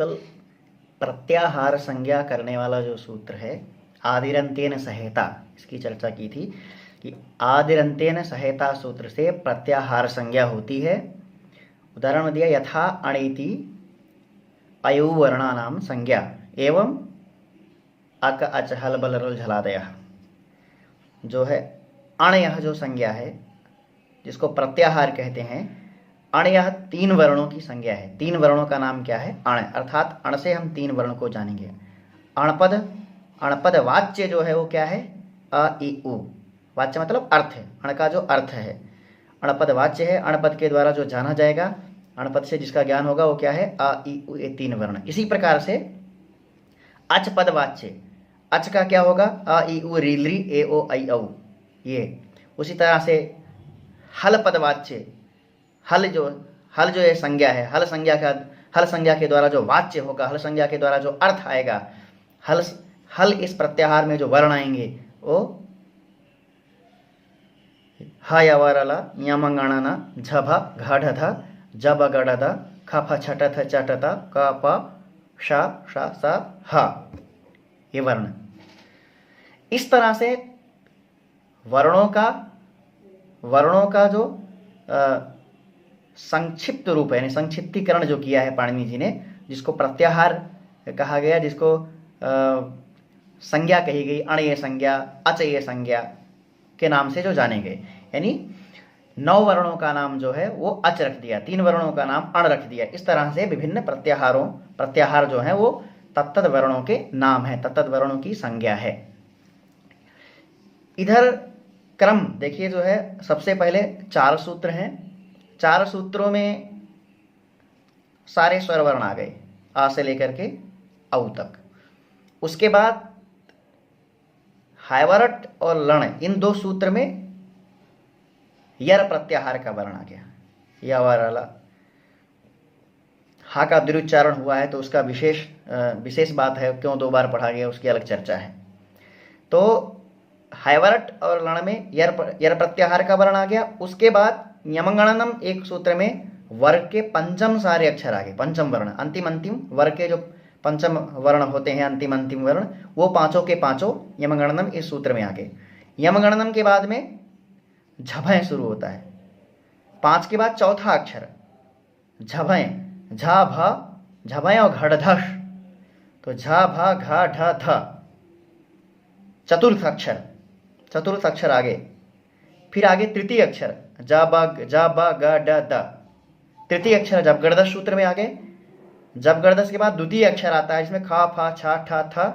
कल प्रत्याहार संज्ञा करने वाला जो सूत्र है आदिरंतेन सहेता, इसकी चर्चा की थी कि आदिरंतेन सहेता सूत्र से प्रत्याहार संज्ञा होती है। उदाहरण दिया यथा अणिति अयु वर्णानाम संज्ञा एवं अक अच हल बल रल झलादय, जो है अण, यह जो संज्ञा है जिसको प्रत्याहार कहते हैं, अण यह 3 वर्णों की संज्ञा है। 3 वर्णों का नाम क्या है? अण, अर्थात अण से हम 3 वर्ण को जानेंगे। अणपद, अणपद वाच्य जो है वो क्या है? अ इ उ। वाच्य मतलब अर्थ है, अण का जो अर्थ है अणपद वाच्य है। अणपद के द्वारा जो जाना जाएगा, अणपद से जिसका ज्ञान होगा वो क्या है? अ इ उ, ये 3 वर्ण। इसी प्रकार से अच पद वाच्य, अच का क्या होगा? अ इ उ री ली ए ओ ऐ औ, ये। उसी तरह से हल पद वाच्य, हल जो ये संज्ञा है, हल संज्ञा के द्वारा जो वाच्य होगा, हल संज्ञा के द्वारा जो अर्थ आएगा, हल इस प्रत्याहार में जो वर्ण आएंगे वो ह यवरल यमंगणन झभ घढध जब गडद खफ छटथ चटत क प श श स ह, ये वर्ण। इस तरह से वर्णों का जो संक्षिप्त रूप है, यानी संक्षिप्तीकरण जो किया है पाणिनि जी ने, जिसको प्रत्याहार कहा गया, जिसको संज्ञा कही गई, अण ये संज्ञा, अच ये संज्ञा के नाम से जो जाने गए, यानी 9 वर्णों का नाम जो है वो अच रख दिया, 3 वर्णों का नाम अण रख दिया। इस तरह से विभिन्न प्रत्याहार जो है वो तत्तद वर्णों के नाम है, तत्तद वर्णों की संज्ञा है। इधर क्रम देखिए जो है, सबसे पहले 4 सूत्र हैं। 4 सूत्रों में सारे स्वर वर्ण आ गए, आ से लेकर के औ तक। उसके बाद हायवरट और लण, इन 2 सूत्र में यर प्रत्याहार का वर्ण आ गया। यवरल, हा का दीर्घोच्चारण हुआ है तो उसका विशेष बात है, क्यों 2 बार पढ़ा गया उसकी अलग चर्चा है। तो हायवरट और लण में यर प्रत्याहार का वर्ण आ गया। उसके बाद यमंगणनम, एक सूत्र में वर्ग के पंचम सारे अक्षर आ गए, पंचम वर्ण, अंतिम वर्ग के जो पंचम वर्ण होते हैं, अंतिम वर्ण, वो 5 के 5 यमगणनम इस सूत्र में आ गए। यमगणनम के बाद में झभय शुरू होता है, 5 के बाद चौथा अक्षर झभय, झा भ झभय और घड़धश, तो झा भ घ ढ ध, चतुर्थ अक्षर आगे। फिर आगे तृतीय अक्षर जा ब ग ड द, तृतीय अक्षर जब गणदश सूत्र में आ गए। जब गणदश के बाद द्वितीय अक्षर आता है, इसमें खा फा छा ठा थ,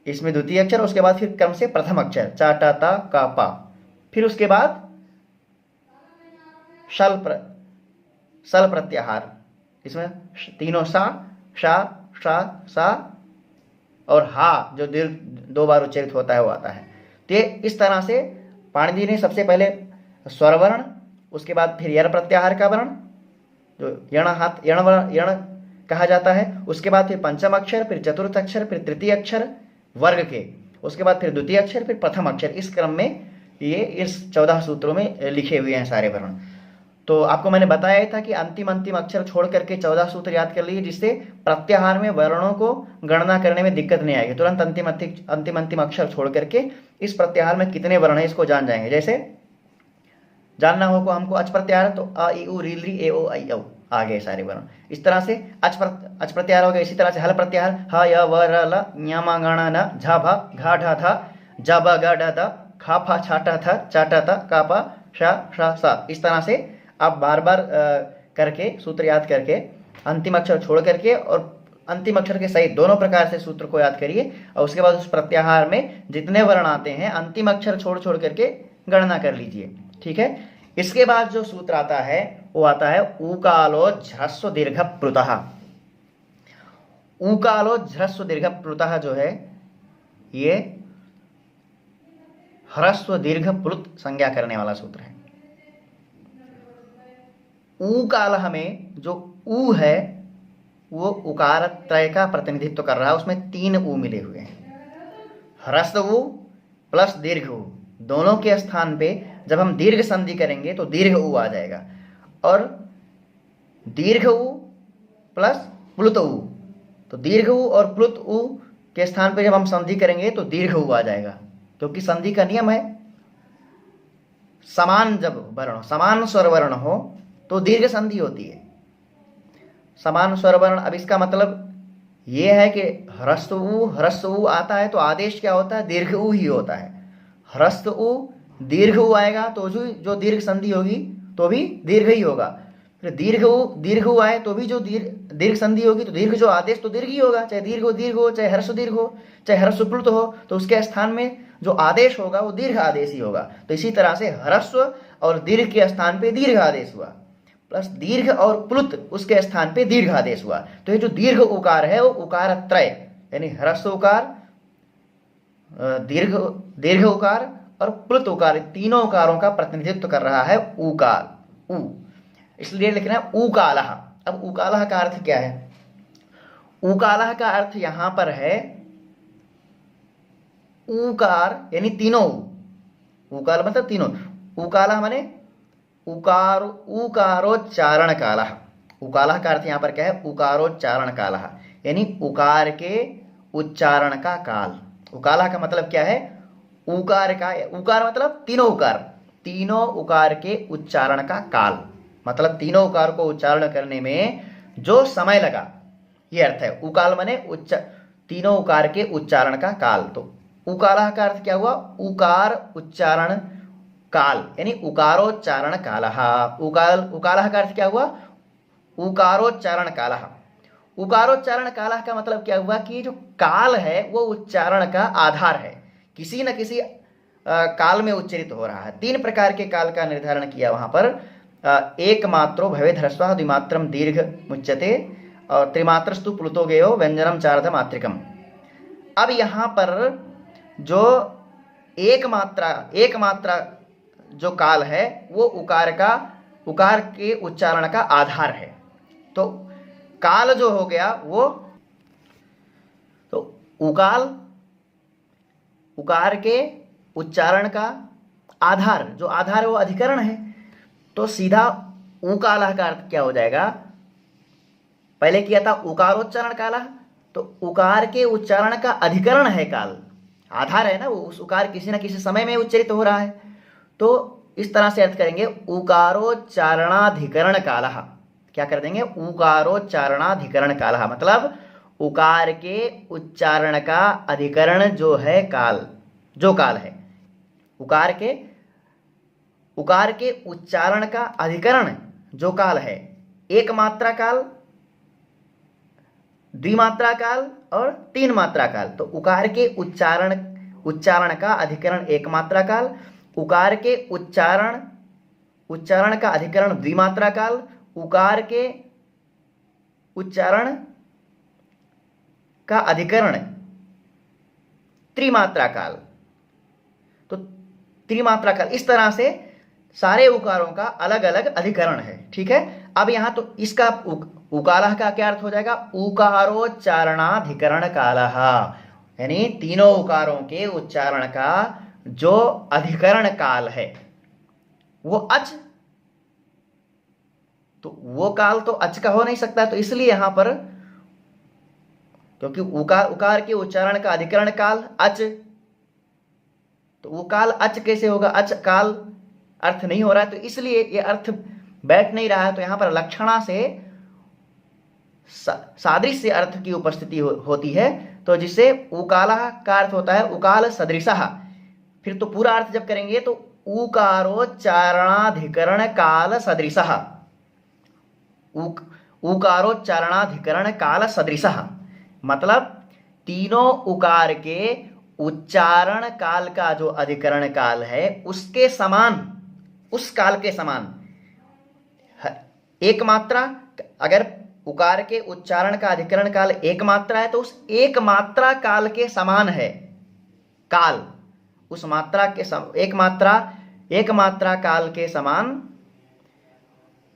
इसमें द्वितीय अक्षर। उसके बाद फिर क्रम से प्रथम अक्षर चा टा ता का पा, फिर उसके बाद सल प्रत्याहार, इसमें तीनों सा शा शा सा और हा जो दीर्घ 2 बार उच्चारित होता है वो आता है। तो इस तरह से पाणिनि ने सबसे पहले स्वरवर्ण, उसके बाद फिर यर प्रत्याहार का वर्ण जो यण कहा जाता है, उसके बाद फिर पंचम अक्षर, फिर चतुर्थ अक्षर, फिर तृतीय अक्षर वर्ग के, उसके बाद फिर द्वितीय अक्षर, फिर प्रथम अक्षर। इस क्रम में ये इस 14 सूत्रों में लिखे हुए हैं सारे वर्ण। तो आपको मैंने बताया था कि अंतिम अक्षर छोड़ करके 14 सूत्र याद कर लीजिए, जिससे प्रत्याहार में वर्णों को गणना करने में दिक्कत नहीं आएगी। तुरंत अंतिम अक्षर छोड़ करके इस प्रत्याहार में कितने वर्ण है इसको जान जाएंगे। जैसे जानना हो को हमको अच प्रत्याहार, तो अ इ उ री ली ए ओ ऐ औ आ गए सारे वर्ण। इस तरह से अच प्रत्याहार हो गया। इसी तरह से हल प्रत्याहार ह य व र ल ञ ङ ण न झ भ घ ढ ध ज ब ग ड द ख फ छ ट थ च ट त क प श श स। इस तरह से आप बार बार करके सूत्र याद करके अंतिम अक्षर छोड़ करके और अंतिम अक्षर के सहित दोनों प्रकार से सूत्र को याद करिए, और उसके बाद उस प्रत्याहार में जितने वर्ण आते हैं अंतिम अक्षर छोड़ करके गणना कर लीजिए। ठीक है। इसके बाद जो सूत्र आता है वो आता है ऊकालो झ्रस्व दीर्घ प्लुतः। ऊकालो झ्रस्व दीर्घ प्लुतः जो है ये ह्रस्व दीर्घ प्लुत संज्ञा करने वाला सूत्र है। ऊकाल में जो ऊ है वो उकार त्रय का प्रतिनिधित्व कर रहा है, उसमें 3 ऊ मिले हुए हैं। ह्रस्व ऊ प्लस दीर्घ ऊ, दोनों के स्थान पे जब हम दीर्घ संधि करेंगे तो दीर्घ ऊ आ जाएगा, और दीर्घ ऊ प्लस प्लुत उ। तो दीर्घ उ और प्लुत उ के स्थान पे जब हम संधि करेंगे तो दीर्घ उ आ जाएगा, क्योंकि संधि का नियम है समान जब वर्ण, समान स्वर वर्ण हो तो दीर्घ संधि होती है। समान स्वर वर्ण, अब इसका मतलब ये है कि ह्रस्व उ आता है तो आदेश क्या होता है, दीर्घ उ ही होता है। ह्रस्व उ दीर्घ उ आएगा तो जो दीर्घ संधि होगी तो भी दीर्घ ही होगा। फिर दीर्घ उ आए तो भी जो दीर्घ संधि होगी तो दीर्घ जो आदेश तो दीर्घ ही होगा, चाहे दीर्घ हो, चाहे ह्रस्व दीर्घ हो, चाहे ह्रस्व प्लुत हो, तो उसके स्थान में जो आदेश होगा वो दीर्घ आदेश ही होगा। तो इसी तरह से ह्रस्व और दीर्घ के स्थान पे दीर्घ आदेश हुआ, प्लस दीर्घ और प्लुत उसके स्थान पे दीर्घ आदेश हुआ। तो ये जो दीर्घ उकार है वो उकार त्रय, यानी ह्रस्व उकार, दीर्घ उकार और प्लुत उकार, तीनों उकारों का प्रतिनिधित्व कर रहा है उकार, उ। इसलिए लिखना है उकालः। अब उकालः का अर्थ क्या है? उकालः का अर्थ यहां पर है उकार, यानी तीनों। उकाल मतलब तीनों। उकालः माने उकारोच्चारण कालः। उकालः का अर्थ यहां पर क्या है? उकारोच्चारण कालः, यानी उकार के उच्चारण का काल। उकालः का मतलब क्या है? उकार मतलब तीनों उकार, तीनों उकार के उच्चारण का काल, मतलब तीनों उकार को उच्चारण करने में जो समय लगा, ये अर्थ है। उकाल माने तीनों उकार के उच्चारण का काल। तो उकालः का अर्थ क्या हुआ? उकार उच्चारण काल, यानी उकारोच्चारण कालः। उकालः का अर्थ क्या हुआ? उकारोच्चारण कालः। उकारोच्चारण कालः का मतलब क्या हुआ कि जो काल है वो उच्चारण का आधार है, किसी न किसी काल में उच्चरित हो रहा है। 3 प्रकार के काल का निर्धारण किया वहां पर। एक मात्रो भवेद ह्रस्वः, द्विमात्रम दीर्घ मुच्यते, और त्रिमात्रस्तु प्लुतो गेयो व्यंजनम चार्ध मात्रिकम। अब यहां पर जो एक मात्रा जो काल है वो उकार के उच्चारण का आधार है। तो काल जो हो गया वो, तो उकार के उच्चारण का आधार, जो आधार है वो अधिकरण है। तो सीधा उकालः का अर्थ क्या हो जाएगा? पहले किया था उकारोच्चारण कालः, तो उकार के उच्चारण का अधिकरण है काल, आधार है ना, वो उस उकार किसी न किसी समय में उच्चरित हो रहा है। तो इस तरह से अर्थ करेंगे उकारोच्चारणाधिकरण कालः। क्या कर देंगे? उकारोच्चारणाधिकरण कालः, मतलब उकार के उच्चारण का अधिकरण जो है काल, जो काल है उकार के उच्चारण का अधिकरण जो काल है, एक मात्रा काल, द्विमात्रा काल और 3 मात्रा काल। तो उकार के उच्चारण का अधिकरण एक मात्रा काल, उकार के उच्चारण का अधिकरण द्विमात्रा काल, उकार के उच्चारण का अधिकरण त्रिमात्रा काल। तो त्रिमात्रा काल, इस तरह से सारे उकारों का अलग अलग अधिकरण है। ठीक है। अब यहां तो इसका उकालः का क्या अर्थ हो जाएगा? उकारोच्चारणाधिकरण कालः, यानी तीनों उकारों के उच्चारण का जो अधिकरण काल है वो अच, तो वो काल तो अच का हो नहीं सकता, तो इसलिए यहां पर, क्योंकि उकार के उच्चारण का अधिकरण काल अच, तो वो काल अच कैसे होगा? अच काल अर्थ नहीं हो रहा है, तो इसलिए ये अर्थ बैठ नहीं रहा है। तो यहां पर लक्षणा से सादृश्य अर्थ की उपस्थिति होती है, तो जिससे उकालः का अर्थ होता है उकाल सदृशः। फिर तो पूरा अर्थ जब करेंगे तो उकारोच्चारणाधिकरण काल सदृशः, उकारोच्चारणाधिकरण काल सदृशः, मतलब तीनों उकार के उच्चारण काल का जो अधिकरण काल है उसके समान, उस काल के समान एक मात्रा, अगर उकार के उच्चारण का अधिकरण काल एक मात्रा है तो उस एक मात्रा काल के समान है काल, उस मात्रा के एक मात्रा काल के समान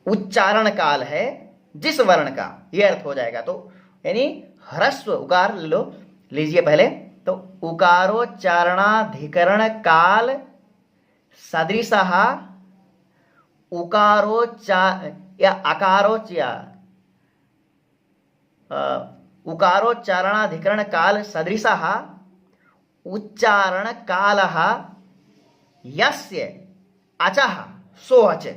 उच्चारण काल है जिस वर्ण का, यह अर्थ हो जाएगा। तो यानी ह्रस्व उकार लीजिए पहले, तो उकारोच्चारणाधिकरण काल सदृशः उकारोच्चारणाधिकरण काल सदृशः उच्चारण कालः यस्य अचः सो अच,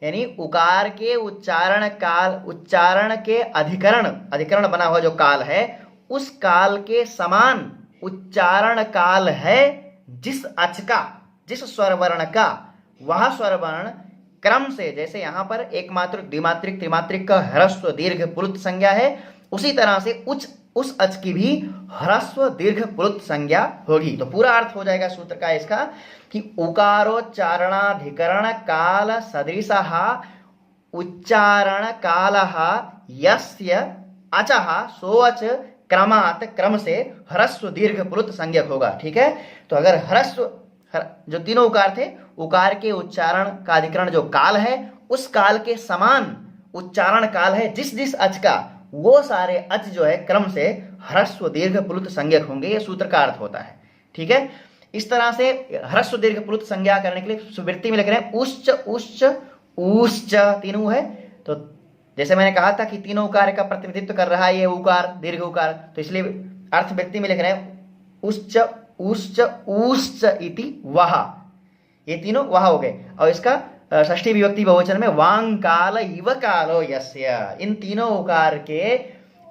यानी उकार के उच्चारण के अधिकरण बना हुआ जो काल है, उस काल के समान उच्चारण काल है जिस अच का, जिस स्वर वर्ण का, वह स्वर वर्ण क्रम से, जैसे यहां पर एक मात्रिक, द्विमात्रिक, त्रिमात्रिक का ह्रस्व दीर्घ प्लुत संज्ञा है, उसी तरह से उस अच की भी ह्रस्व दीर्घ प्लुत संज्ञा होगी। तो पूरा अर्थ हो जाएगा सूत्र का इसका कि उकारोच्चारणाधिकरण काल सदृशः उच्चारण कालः यस्य अचः सो अच क्रमात्, क्रम से ह्रस्व दीर्घ प्लुत संज्ञक होगा। ठीक है, तो अगर ह्रस्व जो तीनों उकार थे, उकार के उच्चारण का अधिकरण जो काल है, उस काल के समान उच्चारण काल है जिस जिस अच का, वो सारे अच जो है क्रम से ह्रस्व दीर्घ प्लुत संज्ञक होंगे। ये सूत्र का अर्थ होता है। ठीक है, इस तरह से ह्रस्व दीर्घ प्लुत संज्ञा करने के लिए सुवृत्ति में लिख रहे हैं उच्च उच्च ऊश्च, तीनों है। तो जैसे मैंने कहा था कि तीनों उकार का प्रतिनिधित्व कर रहा है ये उकार, दीर्घ उकार, तो इसलिए अर्थ वृत्ति में लिख रहे हैं उच्च उच्च ऊश्च इति वह, ये तीनों वह हो गए। और इसका षष्ठी विभक्ति बहुवचन में वांग काल इव कालो यस्य, इन तीनों उकार के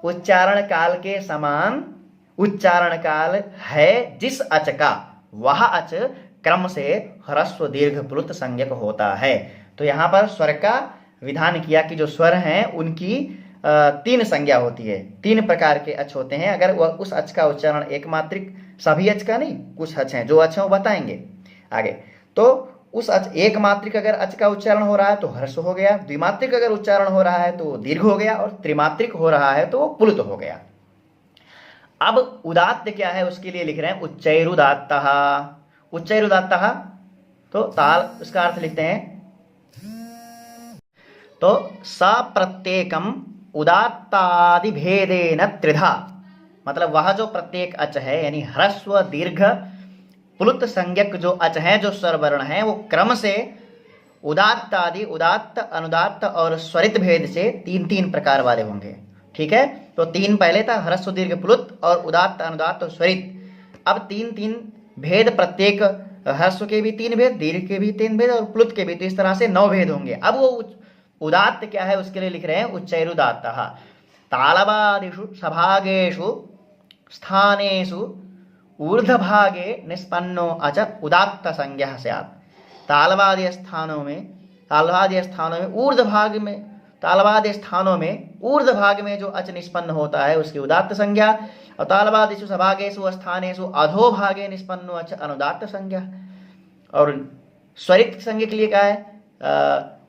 उच्चारण काल के समान उच्चारण काल है जिस अच का, वह अच क्रम से ह्रस्व दीर्घ प्लुत संज्ञक होता है। तो यहाँ पर स्वर का विधान किया कि जो स्वर हैं उनकी तीन संज्ञा होती है, तीन प्रकार के अच होते हैं। अगर वह उस अच का उच्चारण एक मात्रिक, सभी अच का नहीं, कुछ अच हैं जो अच हैं वो बताएंगे आगे। तो उस अच एक मात्रिक अगर अच का उच्चारण हो रहा है तो ह्रस्व हो गया, द्विमात्रिक अगर उच्चारण हो रहा है तो दीर्घ हो गया, और त्रिमात्रिक हो रहा है तो वो प्लुत हो गया। अब उदात्त क्या है उसके लिए लिख रहे हैं उच्चैरुदात्तः। उच्चैरुदात्तः तो ताल, उसका अर्थ लिखते हैं तो सप्रत्येकम उदात्तादि भेदेन त्रिधा, मतलब वह जो प्रत्येक अच है यानी ह्रस्व दीर्घ प्लुत संज्ञक जो अच है, जो स्वर वर्ण है, वो क्रम से उदात्त आदि, उदात्त, अनुदात्त और स्वरित भेद से तीन तीन प्रकार वाले होंगे। ठीक है, तो तीन पहले था, ह्रस्व दीर्घ प्लुत और उदात्त, अनुदात्त और स्वरित। अब तीन तीन भेद, प्रत्येक ह्रस्व के भी तीन भेद, दीर्घ के भी तीन भेद और प्लुत के भी, तो इस तरह से 9 भेद होंगे। अब वो उदात्त क्या है उसके लिए लिख रहे हैं उच्चैरुदात्तः। तालवादिषु सभागेषु स्थानेषु ऊर्ध्वभागे निष्पन्नो अच उदात्त संज्ञः स्यात्। तालवादी स्थानों में ऊर्ध्वभाग में, तालवादी स्थानों में ऊर्ध्वभाग में जो अच निष्पन्न होता है उसकी उदात्त संज्ञा, और तालवादिषु सभागेषु स्थानेषु अधोभागे निष्पन्नो अच अनुदात्त संज्ञा। और स्वरित संज्ञा के लिए क्या है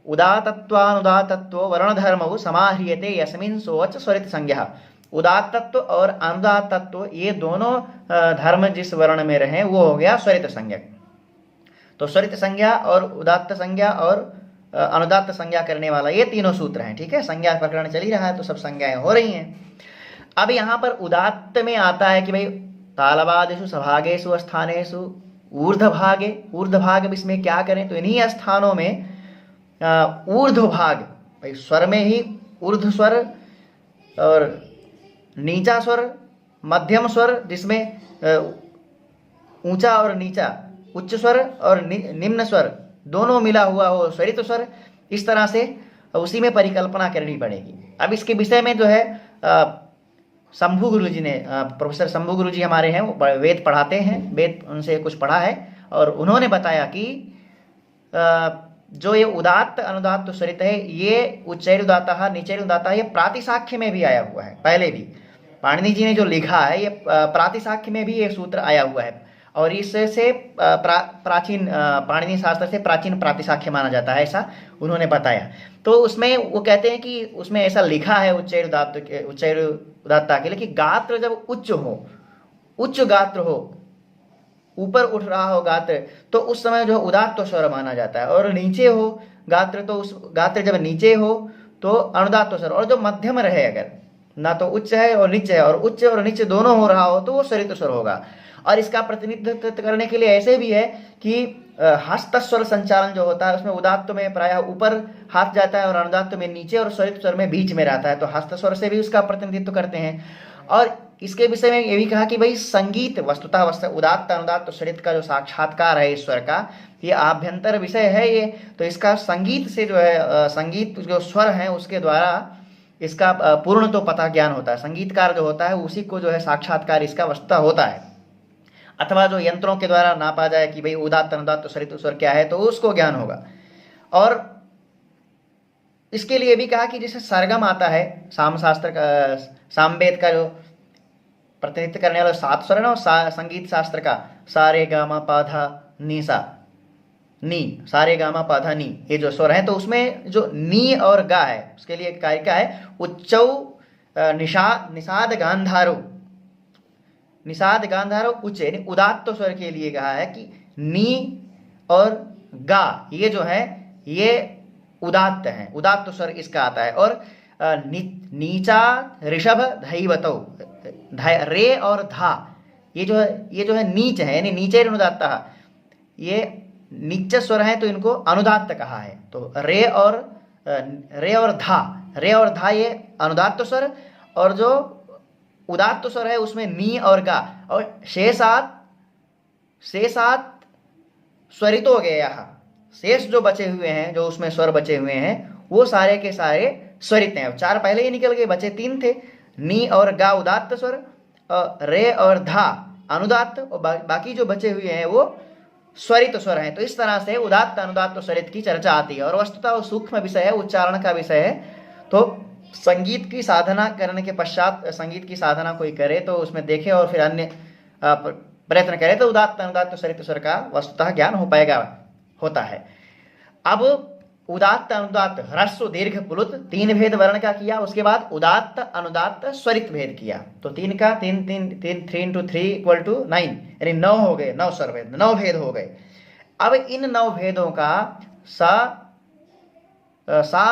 उदात्तत्वानुदात्तत्व वर्णधर्मौ समाह्रियते यस्मिन् सोच स्वरित संज्ञा। उदात्तत्व और अनुदात्तत्व ये दोनों धर्म जिस वर्ण में रहे वो हो गया स्वरित संज्ञक। तो स्वरित संज्ञा और उदात्त संज्ञा और अनुदात्त संज्ञा करने वाला ये तीनों सूत्र हैं। ठीक है, संज्ञा प्रकरण चल ही रहा है तो सब संज्ञाएं हो रही हैं। अब यहाँ पर उदात्त में आता है कि भाई तालवादिषु सभागेषु स्थानेषु ऊर्ध्वभागे, ऊर्ध्वभाग इसमें क्या करें, तो इन्हीं स्थानों में ऊर्ध्वभाग, भाई स्वर में ही ऊर्ध्व स्वर और नीचा स्वर, मध्यम स्वर जिसमें ऊंचा और नीचा, उच्च स्वर और निम्न स्वर दोनों मिला हुआ हो स्वरित स्वर, इस तरह से उसी में परिकल्पना करनी पड़ेगी। अब इसके विषय में जो है शंभू गुरु जी ने, प्रोफेसर शंभू गुरु जी हमारे हैं, वो वेद पढ़ाते हैं, वेद उनसे कुछ पढ़ा है, और उन्होंने बताया कि जो ये उदात्त अनुदात्त स्वरित है ये उच्चैरुदात्तः नीचैरुदात्तः ये प्रातिशाख्य में भी आया हुआ है। पहले भी पाणिनि जी ने जो लिखा है ये प्रातिशाख्य में भी ये सूत्र आया हुआ है, और इससे प्राचीन पाणिनि शास्त्र से प्राचीन प्रातिशाख्य माना जाता है, ऐसा उन्होंने बताया। तो उसमें वो कहते हैं कि उसमें ऐसा लिखा है उच्चैरुदात्तः के लिए कि गात्र जब उच्च हो, उच्च गात्र हो, ऊपर उठ रहा हो गात्र, तो उस समय जो उदात्त स्वर माना जाता है, और नीचे हो गात्र तो उस गात्र जब नीचे हो तो अनुदात्त स्वर, और जो मध्यम रहे, अगर ना तो उच्च है और नीचे है और उच्च और नीचे दोनों हो रहा हो तो वो स्वरित स्वर होगा। और इसका प्रतिनिधित्व करने के लिए ऐसे भी है कि हस्तस्वर संचालन जो होता है उसमें उदात्त में प्रायः ऊपर हाथ जाता है और अनुदात्त में नीचे और स्वरित स्वर में बीच में रहता है, तो हस्तस्वर से भी उसका प्रतिनिधित्व करते हैं। और इसके विषय में ये भी कहा कि भाई संगीत वस्तुतः उदात्त अनुदात्त स्वरित का जो साक्षात्कार है ईश्वर का, ये आभ्यंतर विषय है ये, तो इसका संगीत से जो है संगीत जो स्वर है उसके द्वारा इसका पूर्ण तो पता ज्ञान होता है। संगीतकार जो होता है उसी को जो है साक्षात्कार इसका वस्तुतः होता है, अथवा जो यंत्रों के द्वारा नापा जाए कि भाई उदात्त अनुदात्त स्वरित स्वर क्या है तो उसको ज्ञान होगा। और इसके लिए भी कहा कि जैसे सरगम आता है साम शास्त्र का, सामवेद का जो प्रतिनिधित्व करने वाला 7 स्वर है ना, संगीत शास्त्र का सा रे गा मा पा धा नी सा नी, सा रे गा मा पा धा नी, ये जो स्वर है तो उसमें जो नी और गा है उसके लिए कारिका है उच्चौ निषाद गांधारो, निषाद गांधारो उच्च, यानी उदात्त स्वर के लिए कहा है कि नी और गा ये जो है ये उदात्त है, उदात्त स्वर इसका आता है। और नीचा ऋषभ धैवतौ, रे और धा ये जो है नीच है, यानी नीचे अनुदात्त, ये नीच स्वर है तो इनको अनुदात्त कहा है। तो रे और धा ये अनुदात्त स्वर, और जो उदात्त स्वर है उसमें नी और गा, और शेषात स्वरित हो गए। यहाँ शेष जो बचे हुए हैं, जो उसमें स्वर बचे हुए हैं वो सारे के सारे स्वरित हैं। 4 पहले ही निकल गए, बचे 3 थे, नी और गा उदात्त स्वर, रे और धा अनुदात्त, और बाकी जो बचे हुए हैं वो स्वरित स्वर हैं। तो इस तरह से उदात्त अनुदात्त स्वरित की चर्चा आती है, और वस्तुतः वो सूक्ष्म विषय है, उच्चारण का विषय है। तो संगीत की साधना करने के पश्चात, संगीत की साधना कोई करे तो उसमें देखे और फिर अन्य प्रयत्न करे तो उदात्त अनुदात्त स्वरित स्वर का वस्तुतः ज्ञान हो पाएगा, होता है। अब उदात्त अनुदात्त ह्रस्व दीर्घ प्लुत 3 भेद वर्ण का किया, उसके बाद उदात्त अनुदात्त स्वरित भेद किया। तो 3 का 3 3 × 3 = 9, यानी 9 हो गए, 9 स्वर भेद, 9 भेद हो गए। अब इन 9 भेदों का सा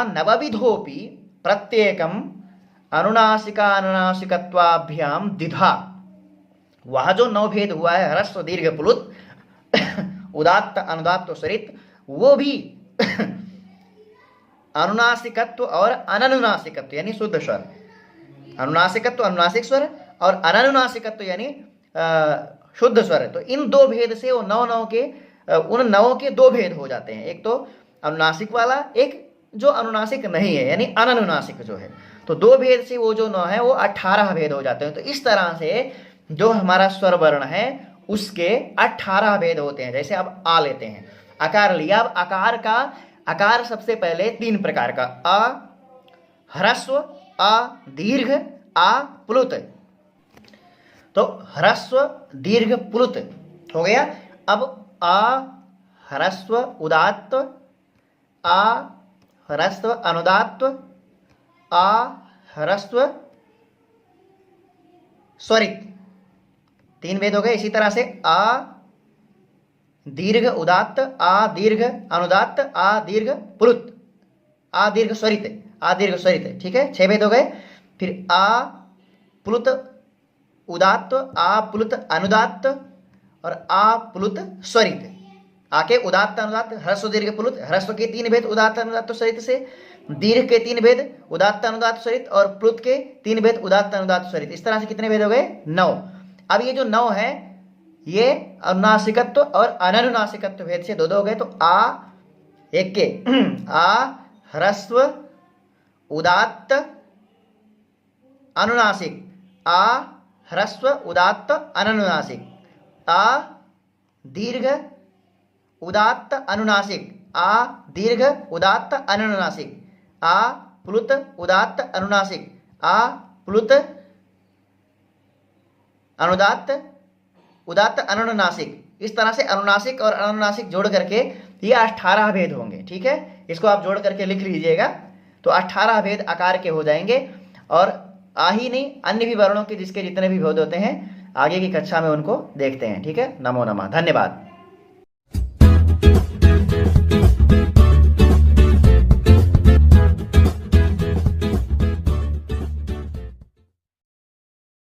नवविधोपि प्रत्येकम अनुनासिकानुनासिकत्वाभ्याम द्विधा, वह जो 9 भेद हुआ है ह्रस्व दीर्घ प्लुत उदात्त अनुदात्त स्वरित, वो भी अनुनासिकत्व और अननुनासिकत्व यानी शुद्ध स्वर, अनुनासिकत्व अनुनासिक स्वर और अननुनासिकत्व यानी शुद्ध स्वर। तो इन 2 भेद से वो 9 के उन 9 के 2 भेद हो जाते हैं, एक तो अनुनासिक वाला, एक जो अनुनासिक नहीं है यानी अननुनासिक जो है। तो 2 भेद से वो जो 9 है वो 18 भेद हो जाते हैं। तो इस तरह से जो हमारा स्वर वर्ण है उसके 18 भेद होते हैं। जैसे अब आ लेते हैं, आकार लिया। अब आकार सबसे पहले 3 प्रकार का, अ ह्रस्व, अ दीर्घ, आ प्लुत। तो ह्रस्व दीर्घ प्लुत हो गया। अब आ ह्रस्व उदात्त, आ ह्रस्व अनुदात्त, आ ह्रस्व स्वरित, 3 भेद हो गए। इसी तरह से आ दीर्घ उदात्त, आ दीर्घ अनुदात्त, आ दीर्घ प्लुत, आ दीर्घ स्वरित, आ दीर्घ स्वरित, ठीक है, 6 भेद हो गए। फिर आ प्लुत उदात्त, आ प्लुत अनुदात्त और आ प्लुत स्वरित। आके उदात्त अनुदात्त ह्रस्व दीर्घ प्लुत, ह्रस्व के 3 भेद उदात्त अनुदात्त स्वरित से, दीर्घ के 3 भेद उदात्त अनुदात्त स्वरित और प्लुत के 3 भेद उदात्त अनुदात्त स्वरित। इस तरह से कितने भेद हो गए? 9। अब ये जो 9 है ये अनुनासिकत्व और अननुनासिकत्व भेद से 2 हो गए। तो आ एक के आ ह्रस्व उदात्त अनुनासिक, आ ह्रस्व उदात्त अननुनासिक, आ दीर्घ उदात्त अनुनासिक, आ दीर्घ उदात्त अननुनासिक, आ प्लुत उदात्त अनुनासिक, आ प्लुत अनुदात्त उदात्त अननुनासिक। इस तरह से अनुनासिक और अननुनासिक जोड़ करके ये 18 भेद होंगे, ठीक है। इसको आप जोड़ करके लिख लीजिएगा। तो 18 भेद आकार के हो जाएंगे। और आ ही नहीं, अन्य भी वर्णों के जिसके जितने भी भेद होते हैं आगे की कक्षा में उनको देखते हैं, ठीक है। नमो नमः, धन्यवाद।